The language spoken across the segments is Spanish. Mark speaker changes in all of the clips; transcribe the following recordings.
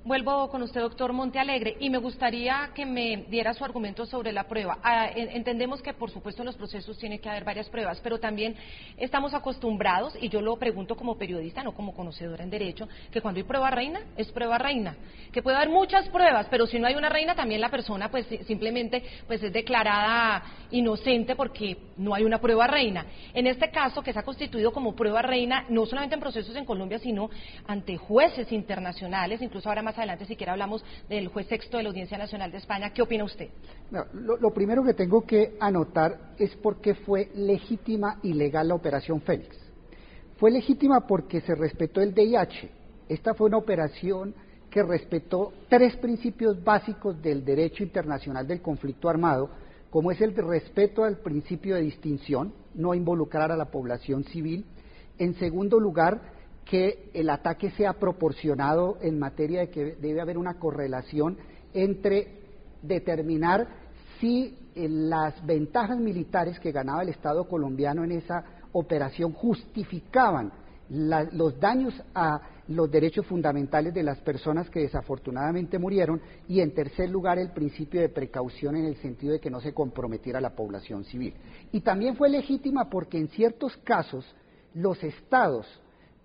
Speaker 1: Vuelvo con usted, doctor Montealegre, y me gustaría que me diera su argumento sobre la prueba. Entendemos que, por supuesto, en los procesos tiene que haber varias pruebas, pero también estamos acostumbrados, y yo lo pregunto como periodista, no como conocedora en derecho, que cuando hay prueba reina, es prueba reina. Que puede haber muchas pruebas, pero si no hay una reina, también la persona pues simplemente pues es declarada inocente porque no hay una prueba reina. En este caso, que se ha constituido como prueba reina, no solamente en procesos en Colombia, sino ante jueces internacionales, incluso ahora más adelante si quiere hablamos del juez sexto de la Audiencia Nacional de España. ¿Qué opina usted?
Speaker 2: No, lo primero que tengo que anotar es por qué fue legítima y legal la Operación Fénix. Fue legítima porque se respetó el DIH. Esta fue una operación que respetó 3 principios básicos del derecho internacional del conflicto armado, como es el de respeto al principio de distinción, no involucrar a la población civil. En segundo lugar, que el ataque sea proporcionado en materia de que debe haber una correlación entre determinar si las ventajas militares que ganaba el Estado colombiano en esa operación justificaban los daños a los derechos fundamentales de las personas que desafortunadamente murieron, y en tercer lugar el principio de precaución en el sentido de que no se comprometiera a la población civil. Y también fue legítima porque en ciertos casos los estados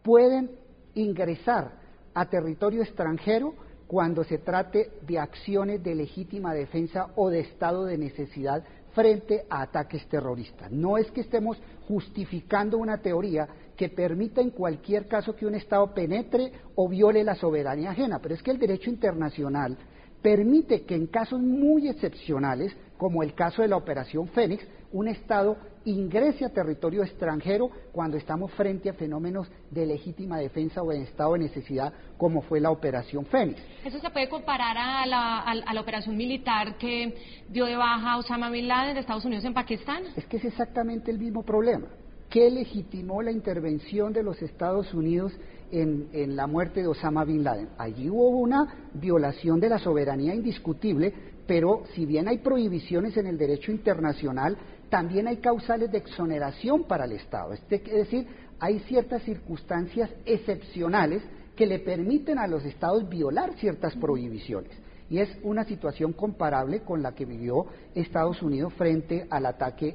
Speaker 2: pueden ingresar a territorio extranjero cuando se trate de acciones de legítima defensa o de estado de necesidad frente a ataques terroristas. No es que estemos justificando una teoría que permita en cualquier caso que un Estado penetre o viole la soberanía ajena, pero es que el derecho internacional permite que en casos muy excepcionales, como el caso de la Operación Fénix, un Estado ingrese a territorio extranjero cuando estamos frente a fenómenos de legítima defensa o de estado de necesidad, como fue la Operación Fénix.
Speaker 1: ¿Eso se puede comparar a la operación militar que dio de baja a Osama Bin Laden de Estados Unidos en Pakistán?
Speaker 2: Es que es exactamente el mismo problema. ¿Qué legitimó la intervención de los Estados Unidos en la muerte de Osama Bin Laden? Allí hubo una violación de la soberanía indiscutible, pero si bien hay prohibiciones en el derecho internacional, también hay causales de exoneración para el Estado. Es decir, hay ciertas circunstancias excepcionales que le permiten a los Estados violar ciertas prohibiciones. Y es una situación comparable con la que vivió Estados Unidos frente al ataque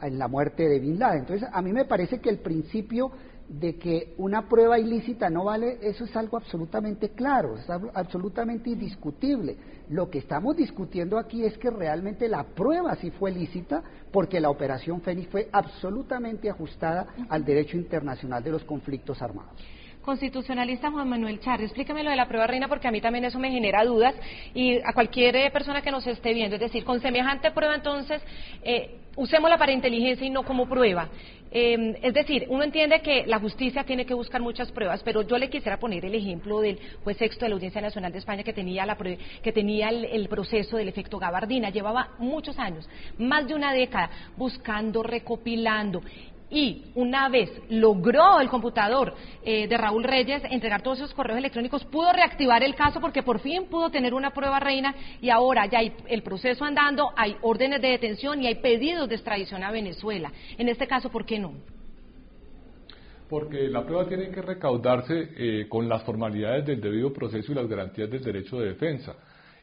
Speaker 2: en la muerte de Bin Laden. Entonces, a mí me parece que el principio de que una prueba ilícita no vale, eso es algo absolutamente claro, es absolutamente indiscutible. Lo que estamos discutiendo aquí es que realmente la prueba sí fue lícita, porque la Operación Fénix fue absolutamente ajustada al derecho internacional de los conflictos armados.
Speaker 1: Constitucionalista Juan Manuel Charri, explíqueme lo de la prueba reina, porque a mí también eso me genera dudas, y a cualquier persona que nos esté viendo, es decir, con semejante prueba entonces, usémosla para inteligencia y no como prueba. Es decir, uno entiende que la justicia tiene que buscar muchas pruebas, pero yo le quisiera poner el ejemplo del juez sexto de la Audiencia Nacional de España que tenía el proceso del efecto Gabardina, llevaba muchos años, más de una década, buscando, recopilando. Y una vez logró el computador de Raúl Reyes entregar todos esos correos electrónicos, pudo reactivar el caso porque por fin pudo tener una prueba reina, y ahora ya hay el proceso andando, hay órdenes de detención y hay pedidos de extradición a Venezuela. En este caso, ¿por qué no?
Speaker 3: Porque la prueba tiene que recaudarse con las formalidades del debido proceso y las garantías del derecho de defensa.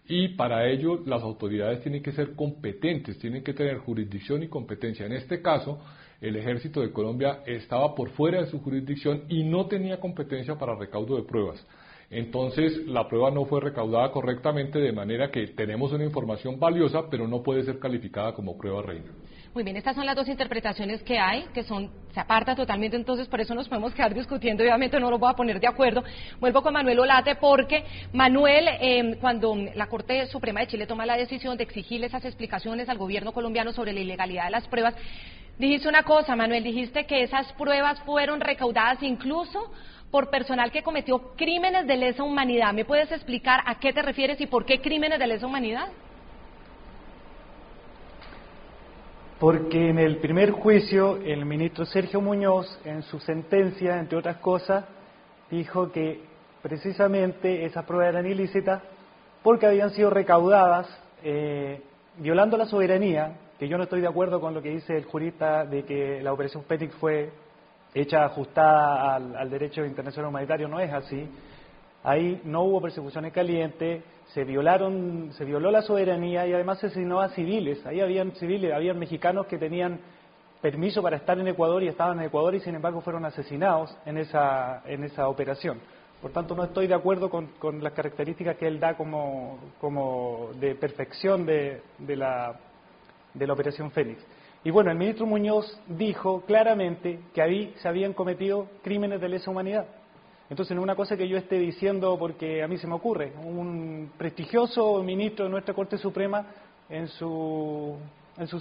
Speaker 3: Y para ello las autoridades tienen que ser competentes, tienen que tener jurisdicción y competencia. En este caso, el Ejército de Colombia estaba por fuera de su jurisdicción y no tenía competencia para recaudo de pruebas. Entonces, la prueba no fue recaudada correctamente, de manera que tenemos una información valiosa, pero no puede ser calificada como prueba reina.
Speaker 1: Muy bien, estas son las dos interpretaciones que hay, que se apartan totalmente, entonces por eso nos podemos quedar discutiendo y obviamente no los voy a poner de acuerdo. Vuelvo con Manuel Olate porque, Manuel, cuando la Corte Suprema de Chile toma la decisión de exigirle esas explicaciones al gobierno colombiano sobre la ilegalidad de las pruebas, dijiste una cosa, Manuel, dijiste que esas pruebas fueron recaudadas incluso por personal que cometió crímenes de lesa humanidad. ¿Me puedes explicar a qué te refieres y por qué crímenes de lesa humanidad?
Speaker 4: Porque en el primer juicio, el ministro Sergio Muñoz, en su sentencia, entre otras cosas, dijo que precisamente esas pruebas eran ilícitas porque habían sido recaudadas violando la soberanía, que yo no estoy de acuerdo con lo que dice el jurista de que la Operación Fénix fue hecha ajustada al derecho internacional humanitario, no es así, Ahí no hubo persecuciones calientes, se violó la soberanía y además se asesinó a civiles. Ahí habían civiles, habían mexicanos que tenían permiso para estar en Ecuador y estaban en Ecuador y sin embargo fueron asesinados en esa operación. Por tanto, no estoy de acuerdo con las características que él da como de perfección de la Operación Fénix. Y bueno, el ministro Muñoz dijo claramente que ahí se habían cometido crímenes de lesa humanidad. Entonces, no es una cosa que yo esté diciendo porque a mí se me ocurre. Un prestigioso ministro de nuestra Corte Suprema en su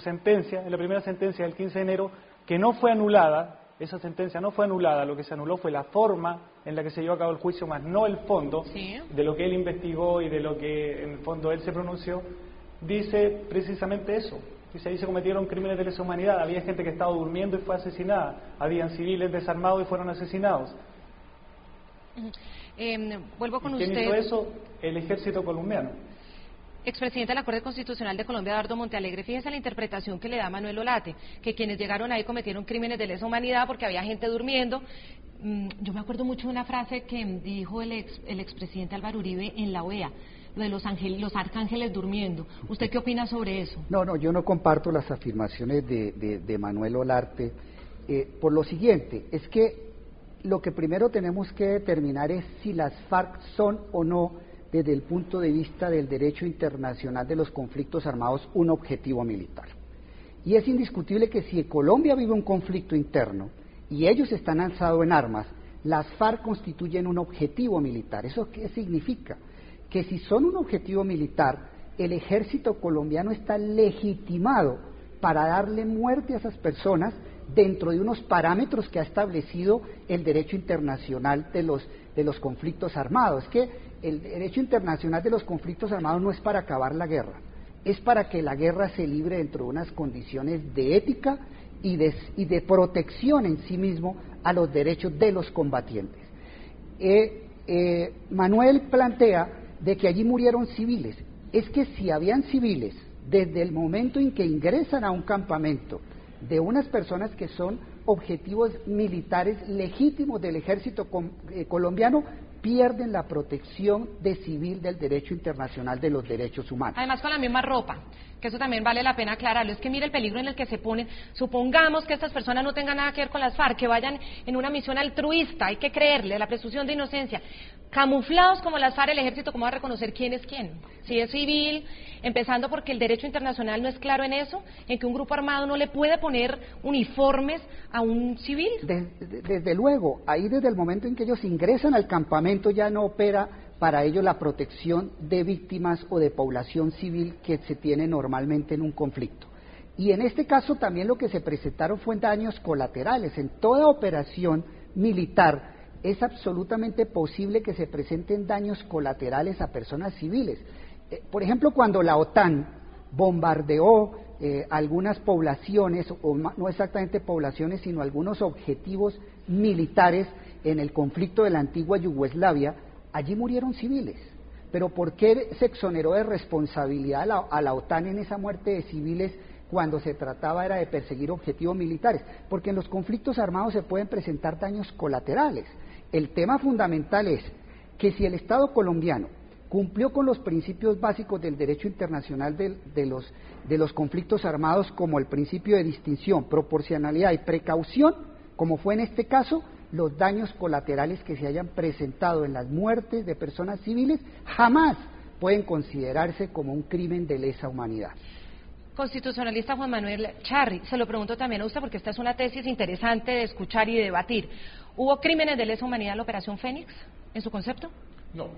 Speaker 4: sentencia, en la primera sentencia del 15 de enero, que no fue anulada, esa sentencia no fue anulada, lo que se anuló fue la forma en la que se llevó a cabo el juicio, más no el fondo de lo que él investigó y de lo que en el fondo él se pronunció, dice precisamente eso. Dice, ahí se cometieron crímenes de lesa humanidad, había gente que estaba durmiendo y fue asesinada, habían civiles desarmados y fueron asesinados.
Speaker 1: Vuelvo con
Speaker 4: usted. ¿Quién hizo eso? El ejército colombiano.
Speaker 1: Expresidente de la Corte Constitucional de Colombia, Eduardo Montealegre, fíjese la interpretación que le da Manuel Olate, que quienes llegaron ahí cometieron crímenes de lesa humanidad porque había gente durmiendo. Yo me acuerdo mucho de una frase que dijo el expresidente Álvaro Uribe en la OEA, lo de los arcángeles durmiendo. ¿Usted qué opina sobre eso?
Speaker 2: No, yo no comparto las afirmaciones de Manuel Olarte, por lo siguiente, es que lo que primero tenemos que determinar es si las FARC son o no, desde el punto de vista del derecho internacional de los conflictos armados, un objetivo militar. Y es indiscutible que si Colombia vive un conflicto interno y ellos están alzados en armas, las FARC constituyen un objetivo militar. ¿Eso qué significa? Que si son un objetivo militar, el ejército colombiano está legitimado para darle muerte a esas personas dentro de unos parámetros que ha establecido el derecho internacional de los conflictos armados. Es que el derecho internacional de los conflictos armados no es para acabar la guerra, es para que la guerra se libre dentro de unas condiciones de ética y de protección en sí mismo a los derechos de los combatientes. Manuel plantea de que allí murieron civiles. Es que si habían civiles desde el momento en que ingresan a un campamento de unas personas que son objetivos militares legítimos del ejército colombiano, pierden la protección de civil del derecho internacional de los derechos humanos.
Speaker 1: Además con la misma ropa, que eso también vale la pena aclararlo, es que mire el peligro en el que se ponen. Supongamos que estas personas no tengan nada que ver con las FARC, que vayan en una misión altruista, hay que creerle, la presunción de inocencia, camuflados como las FARC, el ejército, ¿cómo va a reconocer quién es quién? Si es civil, empezando porque el derecho internacional no es claro en eso, en que un grupo armado no le puede poner uniformes a un civil.
Speaker 2: Desde luego, ahí desde el momento en que ellos ingresan al campamento ya no opera para ello la protección de víctimas o de población civil que se tiene normalmente en un conflicto. Y en este caso también lo que se presentaron fue daños colaterales. En toda operación militar es absolutamente posible que se presenten daños colaterales a personas civiles. Por ejemplo, cuando la OTAN bombardeó algunas poblaciones, o no exactamente poblaciones, sino algunos objetivos militares en el conflicto de la antigua Yugoslavia, allí murieron civiles. Pero ¿por qué se exoneró de responsabilidad a la OTAN en esa muerte de civiles cuando se trataba era de perseguir objetivos militares? Porque en los conflictos armados se pueden presentar daños colaterales. El tema fundamental es que si el Estado colombiano cumplió con los principios básicos del derecho internacional de los conflictos armados, como el principio de distinción, proporcionalidad y precaución, como fue en este caso, los daños colaterales que se hayan presentado en las muertes de personas civiles jamás pueden considerarse como un crimen de lesa humanidad.
Speaker 1: Constitucionalista Juan Manuel Charri, se lo pregunto también a usted porque esta es una tesis interesante de escuchar y debatir. ¿Hubo crímenes de lesa humanidad en la Operación Fénix, en su concepto?
Speaker 3: No,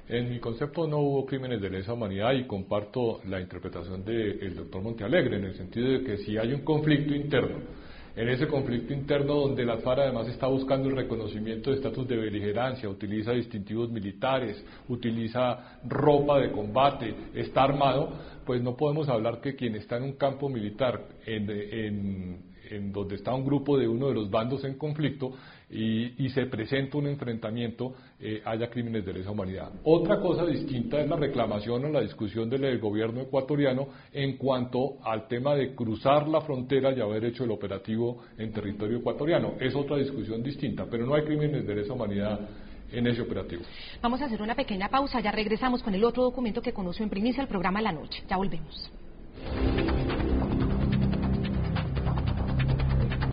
Speaker 3: en mi concepto no hubo crímenes de lesa humanidad y comparto la interpretación del doctor Montealegre en el sentido de que si hay un conflicto interno, en ese conflicto interno donde la FARC además está buscando el reconocimiento de estatus de beligerancia, utiliza distintivos militares, utiliza ropa de combate, está armado, pues no podemos hablar que quien está en un campo militar en donde está un grupo de uno de los bandos en conflicto y se presenta un enfrentamiento, haya crímenes de lesa humanidad. Otra cosa distinta es la reclamación o la discusión del gobierno ecuatoriano en cuanto al tema de cruzar la frontera y haber hecho el operativo en territorio ecuatoriano. Es otra discusión distinta, pero no hay crímenes de lesa humanidad en ese operativo.
Speaker 1: Vamos a hacer una pequeña pausa, ya regresamos con el otro documento que conoció en primicia el programa La Noche. Ya volvemos.